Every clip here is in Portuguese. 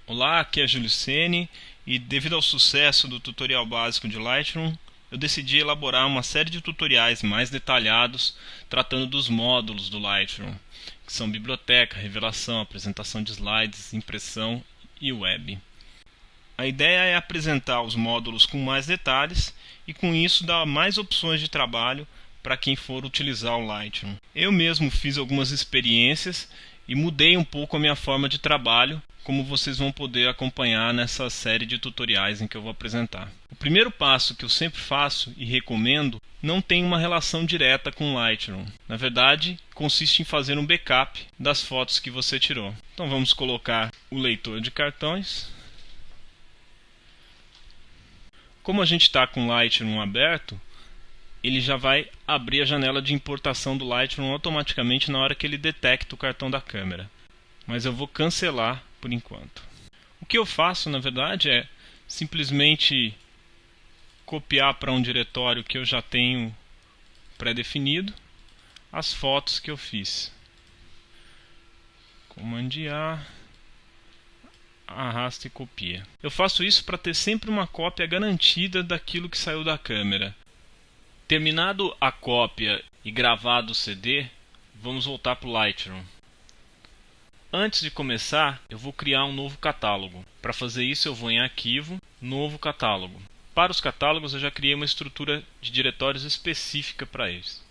Olá, aqui é Júlio Ceni e devido ao sucesso do tutorial básico de Lightroom, eu decidi elaborar uma série de tutoriais mais detalhados tratando dos módulos do Lightroom, que são biblioteca, revelação, apresentação de slides, impressão e web. A ideia é apresentar os módulos com mais detalhes e com isso dar mais opções de trabalho para quem for utilizar o Lightroom. Eu mesmo fiz algumas experiências e mudei um pouco a minha forma de trabalho, como vocês vão poder acompanhar nessa série de tutoriais em que eu vou apresentar. O primeiro passo que eu sempre faço e recomendo não tem uma relação direta com o Lightroom. Na verdade, consiste em fazer um backup das fotos que você tirou. Então vamos colocar o leitor de cartões. Como a gente está com o Lightroom aberto, ele já vai abrir a janela de importação do Lightroom automaticamente na hora que ele detecta o cartão da câmera. Mas eu vou cancelar por enquanto. O que eu faço, na verdade, é simplesmente copiar para um diretório que eu já tenho pré-definido as fotos que eu fiz. Command A, arrasta e copia. Eu faço isso para ter sempre uma cópia garantida daquilo que saiu da câmera. Terminado a cópia e gravado o CD, vamos voltar para o Lightroom. Antes de começar, eu vou criar um novo catálogo. Para fazer isso, eu vou em Arquivo, Novo Catálogo. Para os catálogos, eu já criei uma estrutura de diretórios específica para eles.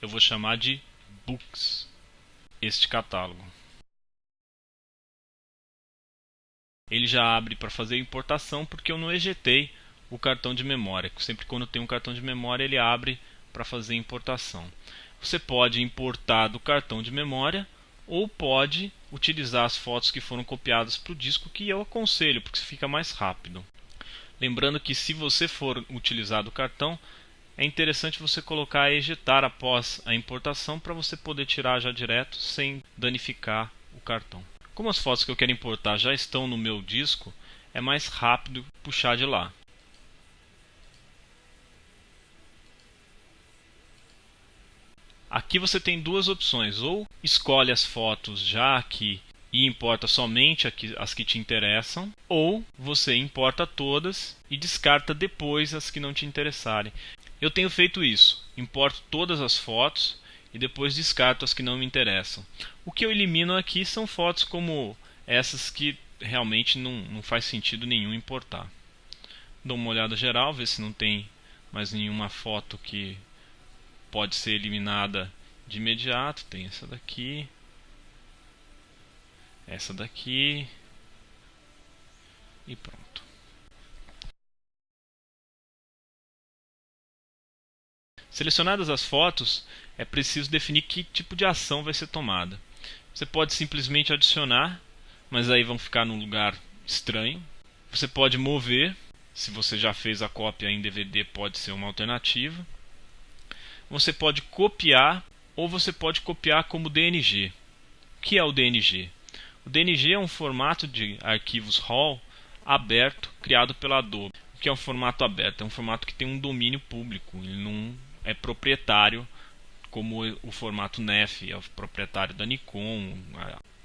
Eu vou chamar de Books este catálogo. Ele já abre para fazer importação porque eu não ejetei o cartão de memória. Sempre quando tem um cartão de memória, ele abre para fazer importação. Você pode importar do cartão de memória ou pode utilizar as fotos que foram copiadas para o disco, que eu aconselho porque fica mais rápido. Lembrando que se você for utilizar do cartão, é interessante você colocar ejetar após a importação para você poder tirar já direto sem danificar o cartão. Como as fotos que eu quero importar já estão no meu disco, é mais rápido puxar de lá. Aqui você tem duas opções: ou escolhe as fotos já aqui e importa somente as que te interessam, ou você importa todas e descarta depois as que não te interessarem. Eu tenho feito isso, importo todas as fotos e depois descarto as que não me interessam. O que eu elimino aqui são fotos como essas que realmente não faz sentido nenhum importar. Dou uma olhada geral, ver se não tem mais nenhuma foto que pode ser eliminada de imediato. Tem essa daqui e pronto. Selecionadas as fotos, é preciso definir que tipo de ação vai ser tomada. Você pode simplesmente adicionar, mas aí vão ficar num lugar estranho. Você pode mover, se você já fez a cópia em DVD, pode ser uma alternativa. Você pode copiar ou você pode copiar como DNG. O que é o DNG? O DNG é um formato de arquivos RAW aberto criado pela Adobe. O que é um formato aberto? É um formato que tem um domínio público, ele não é proprietário, como o formato NEF é o proprietário da Nikon,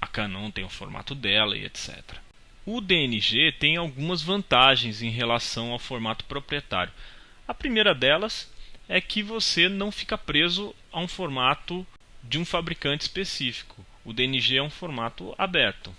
a Canon tem o formato dela e etc. O DNG tem algumas vantagens em relação ao formato proprietário. A primeira delas é que você não fica preso a um formato de um fabricante específico. O DNG é um formato aberto,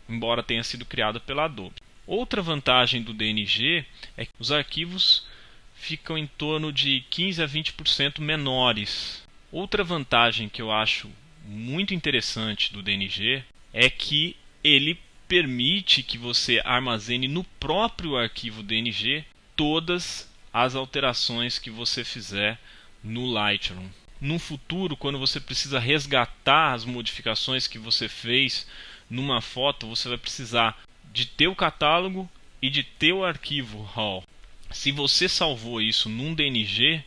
embora tenha sido criado pela Adobe. Outra vantagem do DNG é que os arquivos ficam em torno de 15 a 20% menores. Outra vantagem que eu acho muito interessante do DNG é que ele permite que você armazene no próprio arquivo DNG todas as alterações que você fizer no Lightroom. No futuro, quando você precisa resgatar as modificações que você fez numa foto, você vai precisar de ter o catálogo e de ter o arquivo RAW. Se você salvou isso num DNG,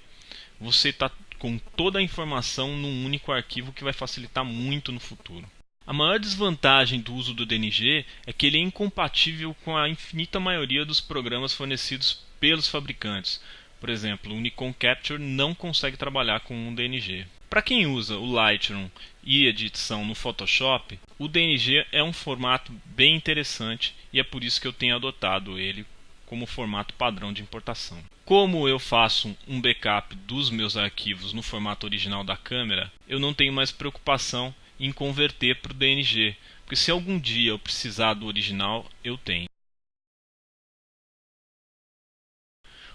você está com toda a informação num único arquivo, que vai facilitar muito no futuro. A maior desvantagem do uso do DNG é que ele é incompatível com a infinita maioria dos programas fornecidos pelos fabricantes. Por exemplo, o Nikon Capture não consegue trabalhar com um DNG. Para quem usa o Lightroom e edição no Photoshop, o DNG é um formato bem interessante e é por isso que eu tenho adotado ele como formato padrão de importação. Como eu faço um backup dos meus arquivos no formato original da câmera, eu não tenho mais preocupação em converter para o DNG, porque se algum dia eu precisar do original, eu tenho.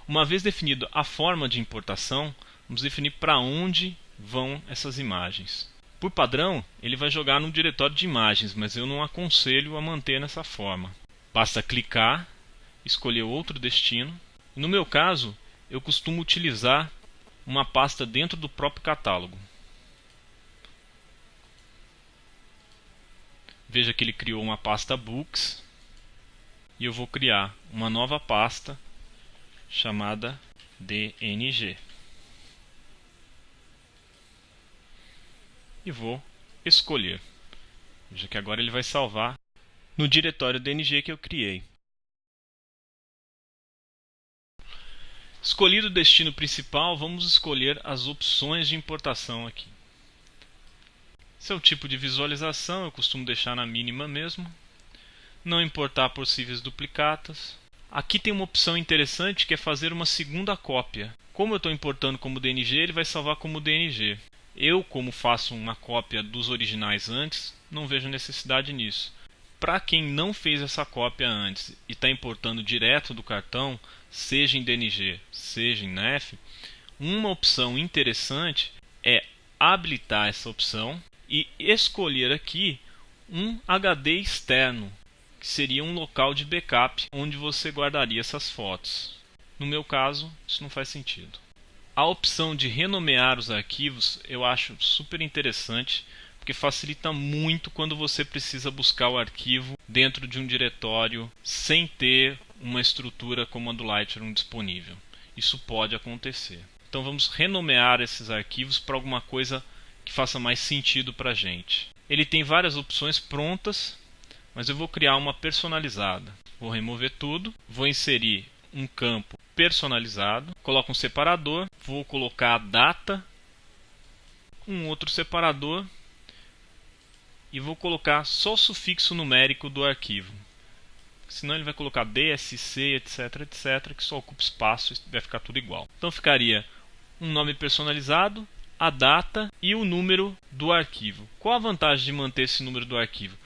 Uma vez definido a forma de importação, vamos definir para onde vão essas imagens. Por padrão, ele vai jogar no diretório de imagens, mas eu não aconselho a manter nessa forma. Basta clicar, escolher outro destino. No meu caso, eu costumo utilizar uma pasta dentro do próprio catálogo. Veja que ele criou uma pasta Books e eu vou criar uma nova pasta chamada DNG. E vou escolher. Veja que agora ele vai salvar no diretório DNG que eu criei. Escolhido o destino principal, vamos escolher as opções de importação aqui. Esse é o tipo de visualização, eu costumo deixar na mínima mesmo. Não importar possíveis duplicatas. Aqui tem uma opção interessante que é fazer uma segunda cópia. Como eu estou importando como DNG, ele vai salvar como DNG. Eu, como faço uma cópia dos originais antes, não vejo necessidade nisso. Para quem não fez essa cópia antes e está importando direto do cartão, seja em DNG, seja em NEF, uma opção interessante é habilitar essa opção e escolher aqui um HD externo, que seria um local de backup onde você guardaria essas fotos. No meu caso, isso não faz sentido. A opção de renomear os arquivos eu acho super interessante, porque facilita muito quando você precisa buscar o arquivo dentro de um diretório sem ter uma estrutura como a do Lightroom disponível. Isso pode acontecer. Então vamos renomear esses arquivos para alguma coisa que faça mais sentido para a gente. Ele tem várias opções prontas, mas eu vou criar uma personalizada. Vou remover tudo, vou inserir um campo personalizado, coloco um separador, vou colocar a data, um outro separador e vou colocar só o sufixo numérico do arquivo. Senão ele vai colocar DSC, etc, etc, que só ocupa espaço e vai ficar tudo igual. Então ficaria um nome personalizado, a data e o número do arquivo. Qual a vantagem de manter esse número do arquivo?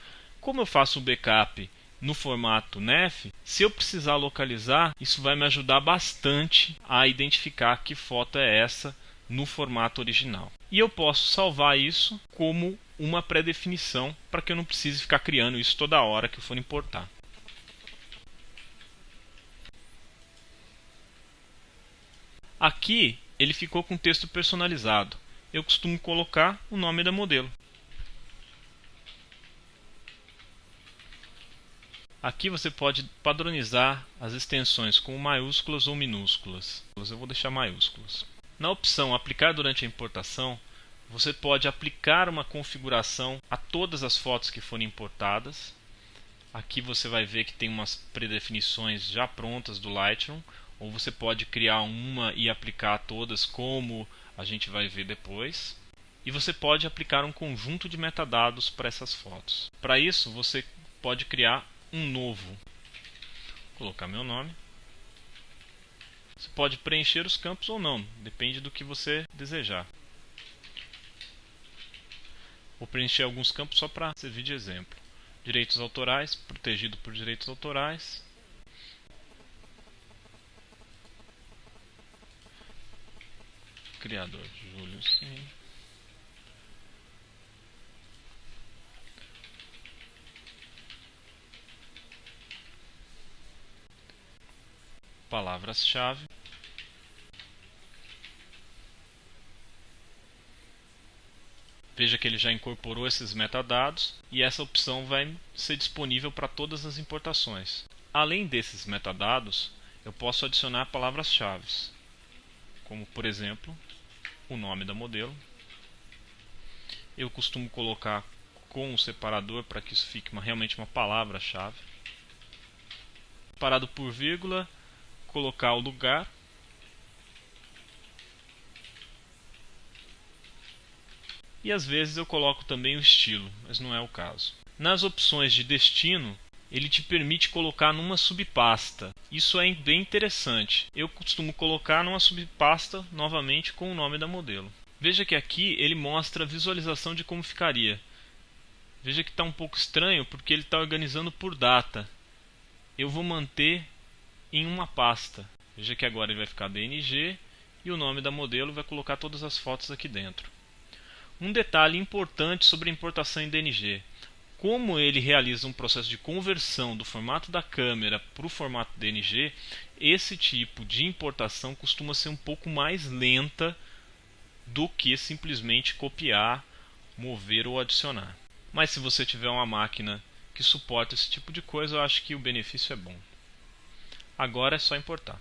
Como eu faço o backup no formato NEF, se eu precisar localizar, isso vai me ajudar bastante a identificar que foto é essa no formato original. E eu posso salvar isso como uma pré-definição para que eu não precise ficar criando isso toda hora que eu for importar. Aqui ele ficou com texto personalizado. Eu costumo colocar o nome da modelo. Aqui você pode padronizar as extensões com maiúsculas ou minúsculas. Eu vou deixar maiúsculas. Na opção aplicar durante a importação, você pode aplicar uma configuração a todas as fotos que forem importadas. Aqui você vai ver que tem umas predefinições já prontas do Lightroom, ou você pode criar uma e aplicar a todas, como a gente vai ver depois. E você pode aplicar um conjunto de metadados para essas fotos. Para isso, você pode criar um novo. Vou colocar meu nome. Você pode preencher os campos ou não, depende do que você desejar. Vou preencher alguns campos só para servir de exemplo. Direitos autorais, protegido por direitos autorais. Criador, Júlio Sim. Palavras-chave. Veja que ele já incorporou esses metadados e essa opção vai ser disponível para todas as importações. Além desses metadados, eu posso adicionar palavras-chave, como por exemplo, o nome da modelo. Eu costumo colocar com o separador para que isso fique realmente uma palavra-chave. Separado por vírgula, colocar o lugar. e às vezes eu coloco também o estilo, mas não é o caso. Nas opções de destino, ele te permite colocar numa subpasta. Isso é bem interessante. Eu costumo colocar numa subpasta novamente com o nome da modelo. Veja que aqui ele mostra a visualização de como ficaria. Veja que está um pouco estranho porque ele está organizando por data. Eu vou manter em uma pasta. Veja que agora ele vai ficar DNG e o nome da modelo vai colocar todas as fotos aqui dentro. Um detalhe importante sobre a importação em DNG. Como ele realiza um processo de conversão do formato da câmera para o formato DNG, esse tipo de importação costuma ser um pouco mais lenta do que simplesmente copiar, mover ou adicionar. Mas se você tiver uma máquina que suporta esse tipo de coisa, eu acho que o benefício é bom. Agora é só importar.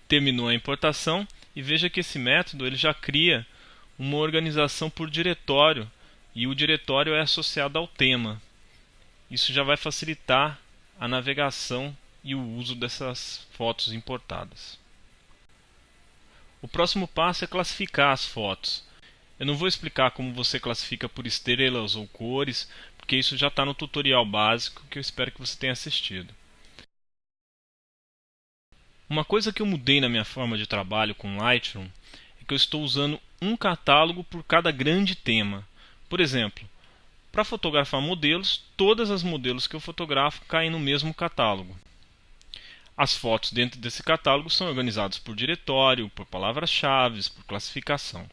Terminou a importação e veja que esse método ele já cria uma organização por diretório e o diretório é associado ao tema. Isso já vai facilitar a navegação e o uso dessas fotos importadas. O próximo passo é classificar as fotos. Eu não vou explicar como você classifica por estrelas ou cores, porque isso já está no tutorial básico que eu espero que você tenha assistido. Uma coisa que eu mudei na minha forma de trabalho com Lightroom é que eu estou usando um catálogo por cada grande tema. Por exemplo, para fotografar modelos, todas as modelos que eu fotografo caem no mesmo catálogo. As fotos dentro desse catálogo são organizadas por diretório, por palavras-chave, por classificação.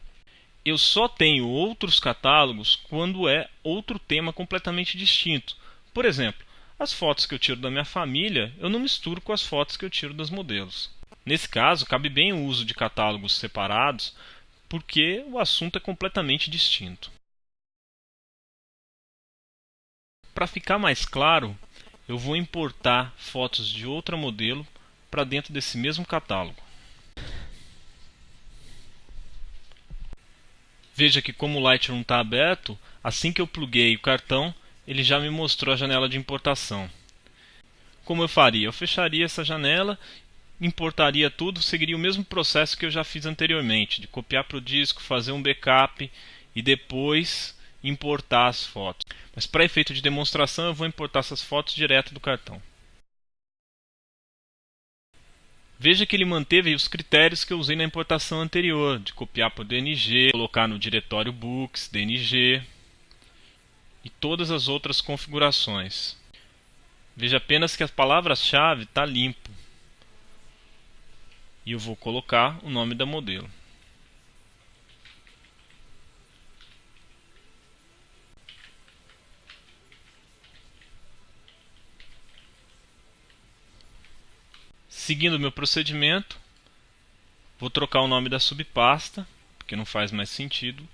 Eu só tenho outros catálogos quando é outro tema completamente distinto. Por exemplo, as fotos que eu tiro da minha família, eu não misturo com as fotos que eu tiro das modelos. Nesse caso, cabe bem o uso de catálogos separados, porque o assunto é completamente distinto. Para ficar mais claro, eu vou importar fotos de outra modelo para dentro desse mesmo catálogo. Veja que como o Lightroom está aberto, assim que eu pluguei o cartão, ele já me mostrou a janela de importação. Como eu faria? Eu fecharia essa janela, importaria tudo, seguiria o mesmo processo que eu já fiz anteriormente, de copiar para o disco, fazer um backup e depois importar as fotos. Mas para efeito de demonstração eu vou importar essas fotos direto do cartão. Veja que ele manteve os critérios que eu usei na importação anterior, de copiar para o DNG, colocar no diretório Books, DNG e todas as outras configurações. Veja apenas que as palavras-chave está limpo. E eu vou colocar o nome da modelo. Seguindo o meu procedimento, vou trocar o nome da subpasta, porque não faz mais sentido.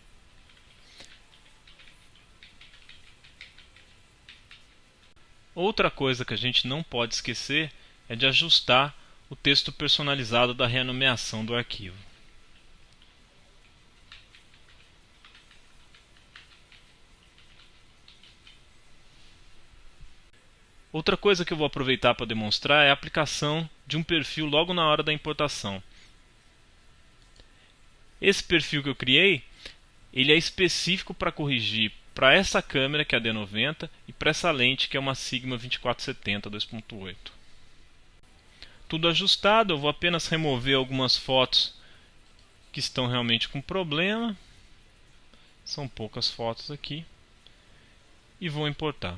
Outra coisa que a gente não pode esquecer é de ajustar o texto personalizado da renomeação do arquivo. Outra coisa que eu vou aproveitar para demonstrar é a aplicação de um perfil logo na hora da importação. Esse perfil que eu criei, ele é específico para corrigir para essa câmera que é a D90 e para essa lente que é uma Sigma 2470 2.8. Tudo ajustado, eu vou apenas remover algumas fotos que estão realmente com problema. São poucas fotos aqui. E vou importar.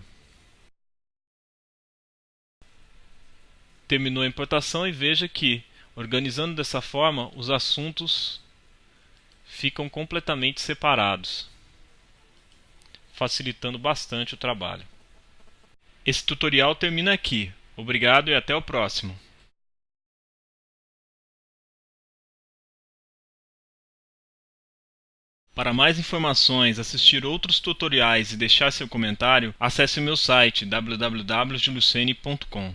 Terminou a importação e veja que, organizando dessa forma, os assuntos ficam completamente separados, facilitando bastante o trabalho. Esse tutorial termina aqui. Obrigado e até o próximo. Para mais informações, assistir outros tutoriais e deixar seu comentário, acesse o meu site www.juliuscene.com.